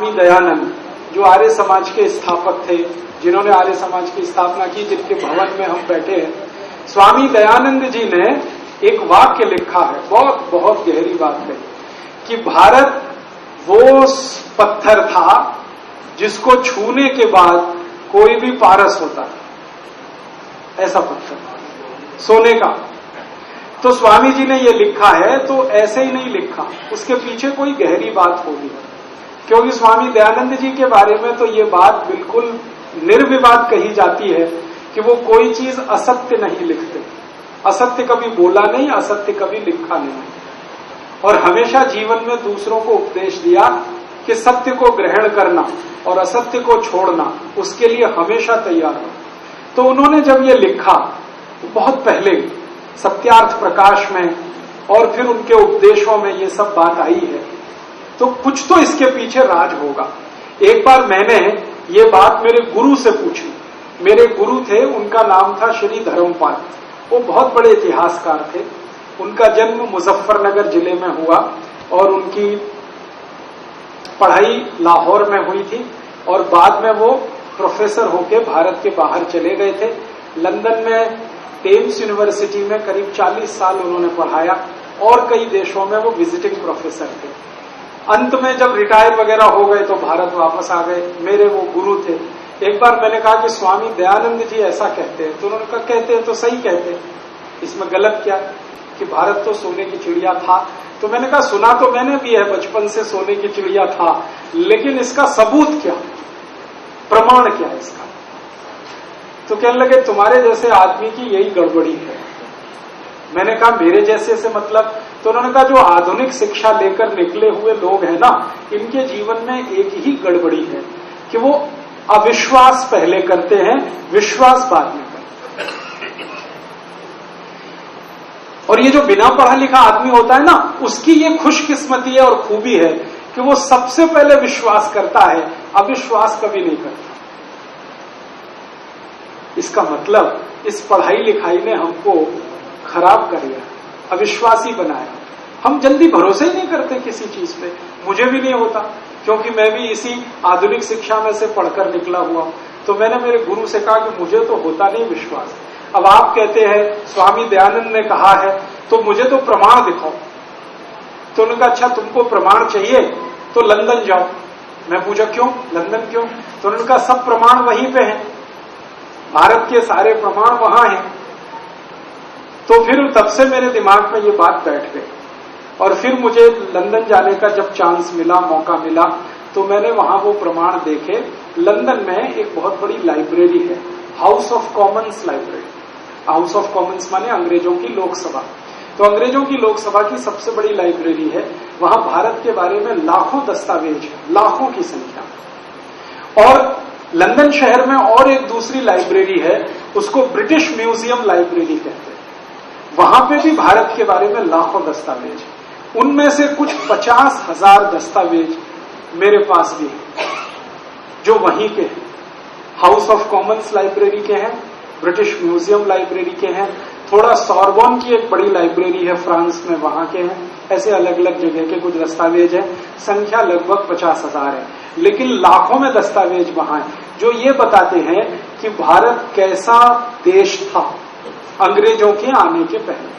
स्वामी दयानंद, जो आर्य समाज के स्थापक थे, जिन्होंने आर्य समाज की स्थापना की, जिनके भवन में हम बैठे हैं, स्वामी दयानंद जी ने एक वाक्य लिखा है, बहुत बहुत गहरी बात है, कि भारत वो पत्थर था जिसको छूने के बाद कोई भी पारस होता था, ऐसा पत्थर सोने का। तो स्वामी जी ने ये लिखा है तो ऐसे ही नहीं लिखा, उसके पीछे कोई गहरी बात होगी, क्योंकि स्वामी दयानंद जी के बारे में तो ये बात बिल्कुल निर्विवाद कही जाती है कि वो कोई चीज असत्य नहीं लिखते, असत्य कभी बोला नहीं, असत्य कभी लिखा नहीं, और हमेशा जीवन में दूसरों को उपदेश दिया कि सत्य को ग्रहण करना और असत्य को छोड़ना, उसके लिए हमेशा तैयार हो। तो उन्होंने जब ये लिखा बहुत पहले सत्यार्थ प्रकाश में, और फिर उनके उपदेशों में ये सब बात आई है, तो कुछ तो इसके पीछे राज होगा। एक बार मैंने ये बात मेरे गुरु से पूछी। मेरे गुरु थे, उनका नाम था श्री धर्मपाल, वो बहुत बड़े इतिहासकार थे। उनका जन्म मुजफ्फरनगर जिले में हुआ और उनकी पढ़ाई लाहौर में हुई थी, और बाद में वो प्रोफेसर होके भारत के बाहर चले गए थे। लंदन में टेम्स यूनिवर्सिटी में करीब 40 साल उन्होंने पढ़ाया, और कई देशों में वो विजिटिंग प्रोफेसर थे। अंत में जब रिटायर वगैरह हो गए तो भारत वापस आ गए। मेरे वो गुरु थे। एक बार मैंने कहा कि स्वामी दयानंद जी ऐसा कहते हैं, तो उन्होंने कहा कहते हैं तो सही कहते हैं, इसमें गलत क्या कि भारत तो सोने की चिड़िया था। तो मैंने कहा सुना तो मैंने भी है बचपन से सोने की चिड़िया था, लेकिन इसका सबूत क्या, प्रमाण क्या है इसका? तो कहने लगे तुम्हारे जैसे आदमी की यही गड़बड़ी है। मैंने कहा मेरे जैसे से मतलब? तो उन्होंने कहा जो आधुनिक शिक्षा लेकर निकले हुए लोग हैं ना, इनके जीवन में एक ही गड़बड़ी है कि वो अविश्वास पहले करते हैं, विश्वास बाद में करते हैं। और ये जो बिना पढ़ा लिखा आदमी होता है ना, उसकी ये खुशकिस्मती है और खूबी है कि वो सबसे पहले विश्वास करता है, अविश्वास कभी नहीं करता। इसका मतलब इस पढ़ाई लिखाई ने हमको खराब कर दिया, अविश्वासी बनाया। हम जल्दी भरोसे ही नहीं करते किसी चीज पे। मुझे भी नहीं होता, क्योंकि मैं भी इसी आधुनिक शिक्षा में से पढ़कर निकला हुआ। तो मैंने मेरे गुरु से कहा कि मुझे तो होता नहीं विश्वास। अब आप कहते हैं स्वामी दयानंद ने कहा है, तो मुझे तो प्रमाण दिखाओ। तो उन्होंने कहा अच्छा तुमको प्रमाण चाहिए तो लंदन जाओ। मैं पूछा क्यों, लंदन क्यों? तो उन्होंने कहा सब प्रमाण वहीं पे हैं, भारत के सारे प्रमाण वहां हैं। तो फिर तब से मेरे दिमाग में ये बात बैठ गई, और फिर मुझे लंदन जाने का जब चांस मिला, मौका मिला, तो मैंने वहां वो प्रमाण देखे। लंदन में एक बहुत बड़ी लाइब्रेरी है, house of Commons library. House of Commons माने अंग्रेजों की लोकसभा। तो अंग्रेजों की लोकसभा की सबसे बड़ी लाइब्रेरी है। वहां भारत के बारे में लाखों दस्तावेज है, लाखों की संख्या। और लंदन शहर में और एक दूसरी लाइब्रेरी है, उसको ब्रिटिश म्यूजियम लाइब्रेरी कहते हैं। वहां पे भी भारत के बारे में लाखों दस्तावेज, उनमें से कुछ 50,000 दस्तावेज मेरे पास भी हैं, जो वहीं के हैं। हाउस ऑफ कॉमन्स लाइब्रेरी के हैं, ब्रिटिश म्यूजियम लाइब्रेरी के हैं, थोड़ा सॉर्बोन की एक बड़ी लाइब्रेरी है फ्रांस में, वहां के हैं। ऐसे अलग अलग जगह के कुछ दस्तावेज हैं, संख्या लगभग 50,000 है, लेकिन लाखों में दस्तावेज वहां हैं, जो ये बताते हैं कि भारत कैसा देश था अंग्रेजों के आने के पहले।